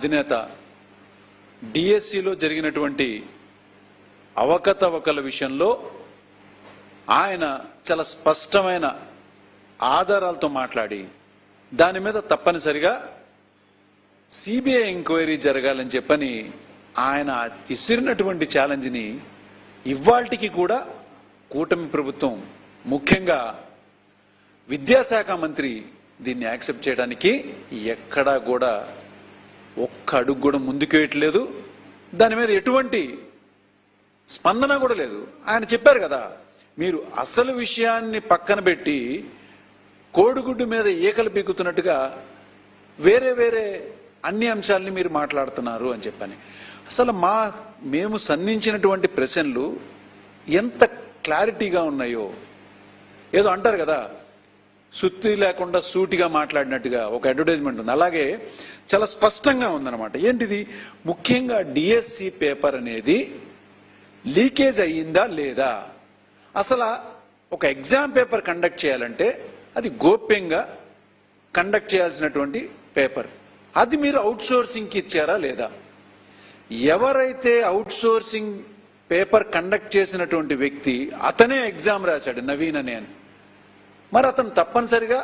అధినేత డిఎస్సిలో జరిగినటువంటి అవకతవకల విషయంలో ఆయన చాలా స్పష్టమైన ఆధారాలతో మాట్లాడి దాని మీద తప్పనిసరిగా సిబిఐ ఎంక్వైరీ జరగాలని చెప్పని ఆయన ఇసిరినటువంటి ఛాలెంజ్ని ఇవాల్టికి కూడా కూటమి ప్రభుత్వం ముఖ్యంగా విద్యాశాఖ మంత్రి దీన్ని యాక్సెప్ట్ చేయడానికి ఎక్కడా కూడా ఒక్క అడుగు కూడా ముందుకు వేయట్లేదు. దాని మీద ఎటువంటి స్పందన కూడా లేదు. ఆయన చెప్పారు కదా, మీరు అసలు విషయాన్ని పక్కన పెట్టి కోడిగుడ్డు మీద ఈకలు పీకుతున్నట్టుగా వేరే వేరే అన్ని అంశాలని మీరు మాట్లాడుతున్నారు అని చెప్పని. అసలు మేము సంధించినటువంటి ప్రశ్నలు ఎంత క్లారిటీగా ఉన్నాయో, ఏదో అంటారు కదా సుత్తి లేకుండా సూటిగా మాట్లాడినట్టుగా ఒక అడ్వర్టైజ్మెంట్ ఉంది, అలాగే చాలా స్పష్టంగా ఉందన్నమాట. ఏంటిది? ముఖ్యంగా డిఎస్సి పేపర్ అనేది లీకేజ్ అయ్యిందా లేదా, అసలు ఒక ఎగ్జామ్ పేపర్ కండక్ట్ చేయాలంటే అది గోప్యంగా కండక్ట్ చేయాల్సినటువంటి పేపర్, అది మీరు అవుట్ సోర్సింగ్కి ఇచ్చారా లేదా? ఎవరైతే అవుట్ సోర్సింగ్ పేపర్ కండక్ట్ చేసినటువంటి వ్యక్తి అతనే ఎగ్జామ్ రాశాడు, నవీన్ అనే అని, మరి అతను తప్పనిసరిగా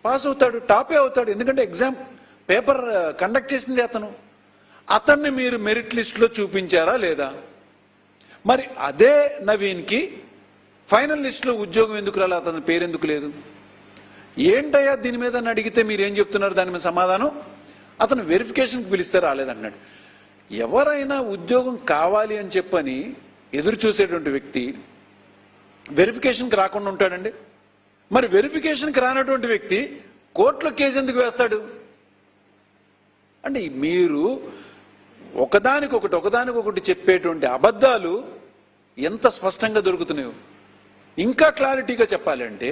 పాస్ అవుతాడు, టాపే అవుతాడు. ఎందుకంటే ఎగ్జామ్ పేపర్ కండక్ట్ చేసింది అతన్ని మీరు మెరిట్ లిస్టులో చూపించారా లేదా? మరి అదే నవీన్కి ఫైనల్ లిస్టులో ఉద్యోగం ఎందుకు రాలేదు, అతని పేరు ఎందుకు లేదు? ఏంటయ్యా దీని మీద అని అడిగితే మీరు ఏం చెప్తున్నారు? దాని మీద సమాధానం, అతను వెరిఫికేషన్కి పిలిస్తే రాలేదన్నాడు. ఎవరైనా ఉద్యోగం కావాలి అని చెప్పని ఎదురు చూసేటువంటి వ్యక్తి వెరిఫికేషన్కి రాకుండా ఉంటాడండి? మరి వెరిఫికేషన్కి రానటువంటి వ్యక్తి కోర్టులో కేసు ఎందుకు వేస్తాడు? అంటే మీరు ఒకదానికొకటి చెప్పేటువంటి అబద్ధాలు ఎంత స్పష్టంగా దొరుకుతున్నాయో. ఇంకా క్లారిటీగా చెప్పాలి అంటే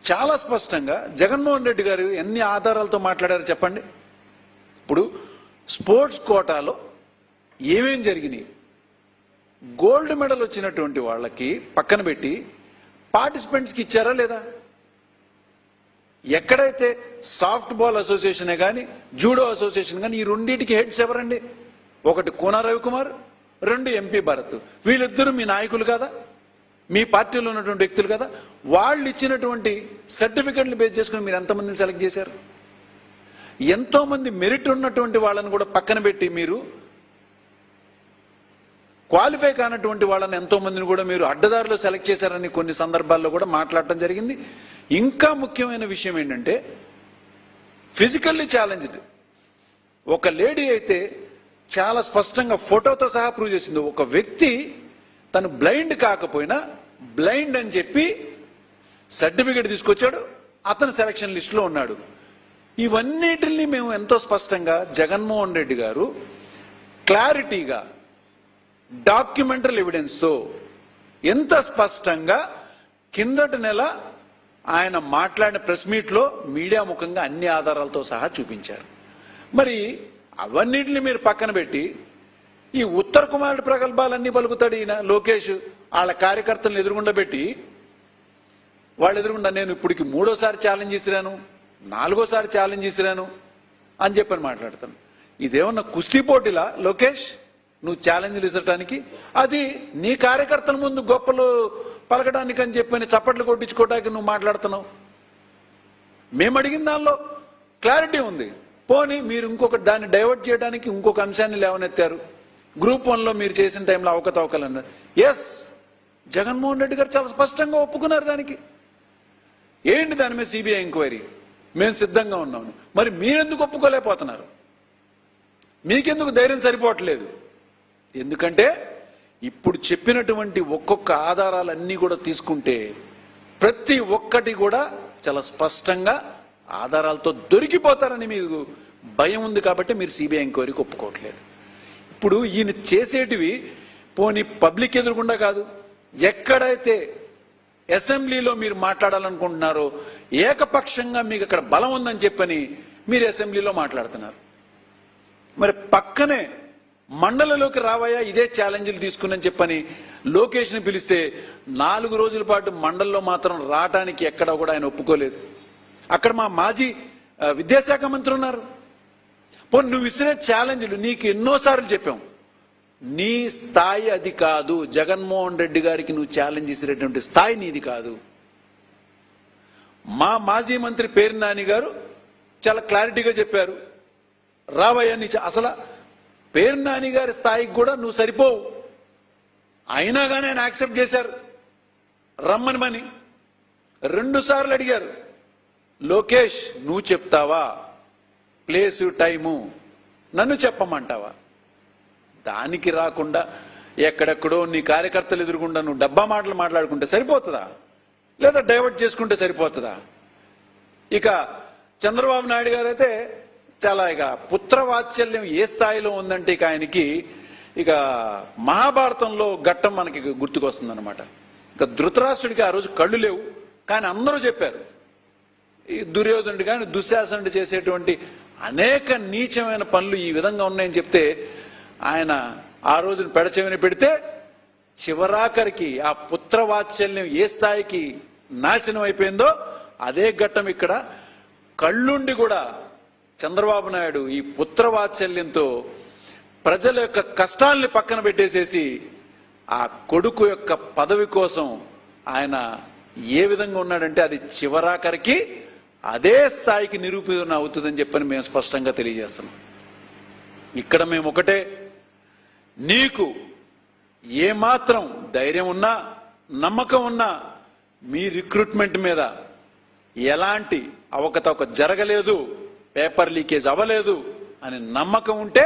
చాలా స్పష్టంగా జగన్మోహన్ రెడ్డి గారు ఎన్ని ఆధారాలతో మాట్లాడారో చెప్పండి. ఇప్పుడు స్పోర్ట్స్ కోటాలో ఏమేం జరిగినాయి, గోల్డ్ మెడల్ వచ్చినటువంటి వాళ్ళకి పక్కన పెట్టి పార్టిసిపెంట్స్కి ఇచ్చారా లేదా? ఎక్కడైతే సాఫ్ట్ బాల్ అసోసియేషనే కానీ జూడో అసోసియేషన్ కానీ ఈ రెండింటికి హెడ్స్ ఎవరండి? ఒకటి కోన రవికుమార్, రెండు ఎంపీ భరత్. వీళ్ళిద్దరూ మీ నాయకులు కదా, మీ పార్టీలో ఉన్నటువంటి వ్యక్తులు కదా. వాళ్ళు ఇచ్చినటువంటి సర్టిఫికెట్లు బేస్ చేసుకుని మీరు ఎంతమందిని సెలెక్ట్ చేశారు? ఎంతో మంది మెరిట్ ఉన్నటువంటి వాళ్ళని కూడా పక్కన పెట్టి మీరు క్వాలిఫై కానటువంటి వాళ్ళని ఎంతో మందిని కూడా మీరు అడ్డదారిలో సెలెక్ట్ చేశారని కొన్ని సందర్భాల్లో కూడా మాట్లాడటం జరిగింది. ఇంకా ముఖ్యమైన విషయం ఏంటంటే ఫిజికల్లీ ఛాలెంజ్డ్ ఒక లేడీ అయితే చాలా స్పష్టంగా ఫోటోతో సహా ప్రూవ్ చేసింది. ఒక వ్యక్తి తను బ్లైండ్ కాకపోయినా బ్లైండ్ అని చెప్పి సర్టిఫికేట్ తీసుకొచ్చాడు, అతను సెలక్షన్ లిస్టులో ఉన్నాడు. ఇవన్నిటిని మేము ఎంతో స్పష్టంగా జగన్మోహన్ రెడ్డి గారు క్లారిటీగా డాక్యుమెంటరీ ఎవిడెన్స్తో ఎంత స్పష్టంగా కిందటి నెల ఆయన మాట్లాడిన ప్రెస్ మీట్లో మీడియా ముఖంగా అన్ని ఆధారాలతో సహా చూపించారు. మరి అవన్నిటిని మీరు పక్కన పెట్టి ఈ ఉత్తర కుమారుడి ప్రగల్భాలన్నీ పలుకుతాడు ఈయన లోకేష్. వాళ్ళ కార్యకర్తలను ఎదురుగుండా పెట్టి వాళ్ళు ఎదురుగుండా నేను ఇప్పటికి 3వ ఛాలెంజ్ ఇసిరాను, 4వ ఛాలెంజ్ ఇసిరాను అని చెప్పని మాట్లాడతాను. ఇదేమన్నా కుస్తీ పోటీలా లోకేష్ నువ్వు ఛాలెంజ్లు ఇసరటానికి? అది నీ కార్యకర్తల ముందు గొప్పలు పలకడానికి అని చెప్పని చప్పట్లు కొట్టించుకోవడానికి నువ్వు మాట్లాడుతున్నావు. మేము అడిగిన దానిలో క్లారిటీ ఉంది. పోనీ మీరు ఇంకొకటి దాన్ని డైవర్ట్ చేయడానికి ఇంకొక అంశాన్ని లేవనెత్తారు. గ్రూప్ 1లో మీరు చేసిన టైంలో అవకతవకలు అన్నారు. ఎస్, జగన్మోహన్ రెడ్డి గారు చాలా స్పష్టంగా ఒప్పుకున్నారు దానికి. ఏంటి దాని మీద సిబిఐ ఎంక్వైరీ? మేము సిద్ధంగా ఉన్నాము. మరి మీరెందుకు ఒప్పుకోలేకపోతున్నారు? మీకెందుకు ధైర్యం సరిపోవట్లేదు? ఎందుకంటే ఇప్పుడు చెప్పినటువంటి ఒక్కొక్క ఆధారాలన్నీ కూడా తీసుకుంటే ప్రతి ఒక్కటి కూడా చాలా స్పష్టంగా ఆధారాలతో దొరికిపోతారని మీకు భయం ఉంది కాబట్టి మీరు సిబిఐ ఎంక్వైరీకి ఒప్పుకోవట్లేదు. ఇప్పుడు ఈయన చేసేటివి పోనీ పబ్లిక్ ఎదురుకుండా కాదు, ఎక్కడైతే అసెంబ్లీలో మీరు మాట్లాడాలనుకుంటున్నారో ఏకపక్షంగా మీకు అక్కడ బలం ఉందని చెప్పని మీరు అసెంబ్లీలో మాట్లాడుతున్నారు. మరి పక్కనే మండలంలోకి రావయ్యా ఇదే ఛాలెంజ్లు తీసుకుని చెప్పని లోకేష్ని పిలిస్తే 4 రోజుల పాటు మండలంలో మాత్రం రావడానికి ఎక్కడా కూడా ఆయన ఒప్పుకోలేదు. అక్కడ మా మాజీ విద్యాశాఖ మంత్రి ఉన్నారు. నువ్వు ఇచ్చిన ఛాలెంజ్లు నీకు ఎన్నోసార్లు చెప్పాం, నీ స్థాయి అది కాదు. జగన్మోహన్ రెడ్డి గారికి నువ్వు ఛాలెంజ్ ఇచ్చినటువంటి స్థాయి నీది కాదు. మా మాజీ మంత్రి పేరు నాని గారు చాలా క్లారిటీగా చెప్పారు, రావయ్యా నీ అసలు పేరు నాని గారి స్థాయికి కూడా నువ్వు సరిపోవు. అయినా కానీ ఆయన యాక్సెప్ట్ చేశారు రమ్మని. 2 సార్లు అడిగారు, లోకేష్ నువ్వు చెప్తావా, ప్లేసు టైము నన్ను చెప్పమంటావా? దానికి రాకుండా ఎక్కడెక్కడో నీ కార్యకర్తలు ఎదురుకుండా నువ్వు డబ్బా మాటలు మాట్లాడుకుంటే సరిపోతుందా, లేదా డైవర్ట్ చేసుకుంటే సరిపోతుందా? ఇక చంద్రబాబు నాయుడు గారు అయితే చాలా ఇక పుత్రవాత్సల్యం ఏ స్థాయిలో ఉందంటే ఇక ఆయనకి ఇక మహాభారతంలో ఘట్టం మనకి గుర్తుకొస్తుందన్నమాట. ఇక ధృతరాష్ట్రుడికి ఆ రోజు కళ్ళు లేవు, కానీ అందరూ చెప్పారు ఈ దుర్యోధనుడు కానీ దుశ్శాసనుడు చేసేటువంటి అనేక నీచమైన పనులు ఈ విధంగా ఉన్నాయని చెప్తే ఆయన ఆ రోజున పెడచెవిని పెడితే చివరాఖరికి ఆ పుత్రవాత్సల్యం ఏ స్థాయికి నాశనం అయిపోయిందో అదే ఘట్టం ఇక్కడ. కళ్ళుండి కూడా చంద్రబాబు నాయుడు ఈ పుత్రవాత్సల్యంతో ప్రజల యొక్క కష్టాల్ని పక్కన పెట్టేసేసి ఆ కొడుకు యొక్క పదవి కోసం ఆయన ఏ విధంగా ఉన్నాడంటే అది చివరాఖరికి అదే స్థాయికి నిరూపణ అవుతుందని చెప్పని మేము స్పష్టంగా తెలియజేస్తున్నాం. ఇక్కడ మేము ఒకటే, నీకు ఏమాత్రం ధైర్యం ఉన్నా నమ్మకం ఉన్నా మీ రిక్రూట్మెంట్ మీద ఎలాంటి అవకతవక జరగలేదు, పేపర్ లీకేజ్ అవ్వలేదు అని నమ్మకం ఉంటే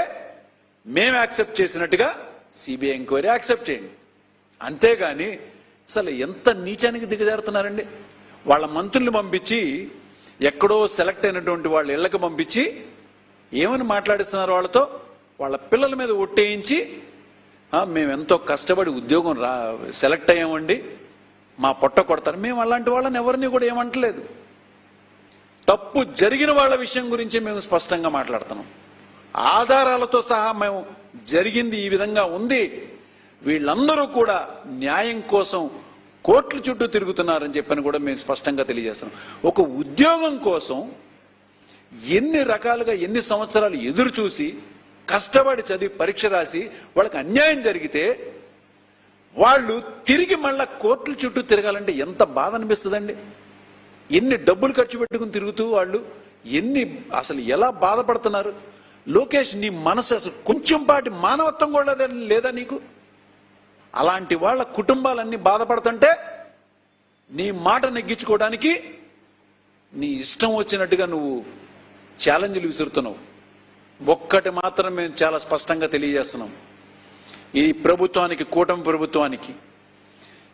మేము యాక్సెప్ట్ చేసినట్టుగా సిబిఐ ఎంక్వైరీ యాక్సెప్ట్ చేయండి. అంతేగాని అసలు ఎంత నీచానికి దిగజారుతున్నారండి. వాళ్ళ మంత్రుల్ని పంపించి ఎక్కడో సెలెక్ట్ అయినటువంటి వాళ్ళ ఇళ్లకు పంపించి ఏమని మాట్లాడిస్తున్నారు వాళ్ళతో, వాళ్ళ పిల్లల మీద ఒట్టేయించి మేమెంతో కష్టపడి ఉద్యోగం సెలెక్ట్ అయ్యామండి మా పొట్ట కొడతారు. మేము అలాంటి వాళ్ళని ఎవరిని కూడా ఏమంటలేదు. తప్పు జరిగిన వాళ్ళ విషయం గురించి మేము స్పష్టంగా మాట్లాడుతున్నాం. ఆధారాలతో సహా మేము జరిగింది ఈ విధంగా ఉంది, వీళ్ళందరూ కూడా న్యాయం కోసం కోర్టుల చుట్టూ తిరుగుతున్నారని చెప్పని కూడా మేము స్పష్టంగా తెలియజేస్తున్నాం. ఒక ఉద్యోగం కోసం ఎన్ని రకాలుగా ఎన్ని సంవత్సరాలు ఎదురు చూసి కష్టపడి చదివి పరీక్ష రాసి వాళ్ళకి అన్యాయం జరిగితే వాళ్ళు తిరిగి మళ్ళా కోర్టుల చుట్టూ తిరగాలంటే ఎంత బాధ అనిపిస్తుందండి. ఎన్ని డబ్బులు ఖర్చు పెట్టుకుని తిరుగుతూ వాళ్ళు అసలు ఎలా బాధపడుతున్నారు. లోకేష్, నీ మనసు అసలు కొంచెం పాటి మానవత్వం కూడా లేదా నీకు? అలాంటి వాళ్ళ కుటుంబాలన్నీ బాధపడుతుంటే నీ మాట నెగ్గించుకోవడానికి నీ ఇష్టం వచ్చినట్టుగా నువ్వు ఛాలెంజ్లు విసురుతున్నావు. ఒక్కటి మాత్రం మేము చాలా స్పష్టంగా తెలియజేస్తున్నాం, ఈ ప్రభుత్వానికి, కూటమి ప్రభుత్వానికి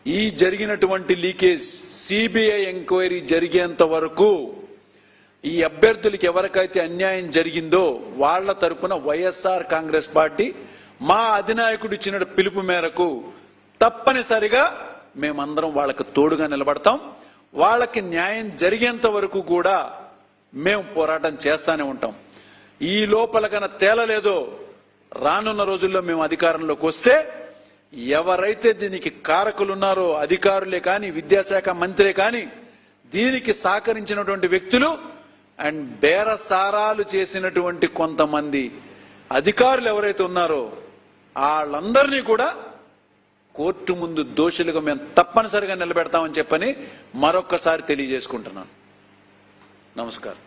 ఈ జరిగినటువంటి లీకేజ్ సిబిఐ ఎంక్వైరీ జరిగేంత వరకు ఈ అభ్యర్థులకి ఎవరికైతే అన్యాయం జరిగిందో వాళ్ళ తరపున వైఎస్ఆర్ కాంగ్రెస్ పార్టీ మా అధినాయకుడు ఇచ్చిన పిలుపు మేరకు తప్పనిసరిగా మేమందరం వాళ్ళకి తోడుగా నిలబడతాం. వాళ్ళకి న్యాయం జరిగేంత వరకు కూడా మేము పోరాటం చేస్తానే ఉంటాం. ఈ లోపల కన్నా తేలలేదో రానున్న రోజుల్లో మేము అధికారంలోకి వస్తే ఎవరైతే దీనికి కారకులున్నారో అధికారులే కానీ, విద్యాశాఖ మంత్రే కానీ, దీనికి సహకరించినటువంటి వ్యక్తులు అండ్ బేరసారాలు చేసినటువంటి కొంతమంది అధికారులు ఎవరైతే ఉన్నారో వాళ్ళందరినీ కూడా కోర్టు ముందు దోషులుగా మేము తప్పనిసరిగా నిలబెడతామని చెప్పని మరొక్కసారి తెలియజేసుకుంటున్నాను. నమస్కారం.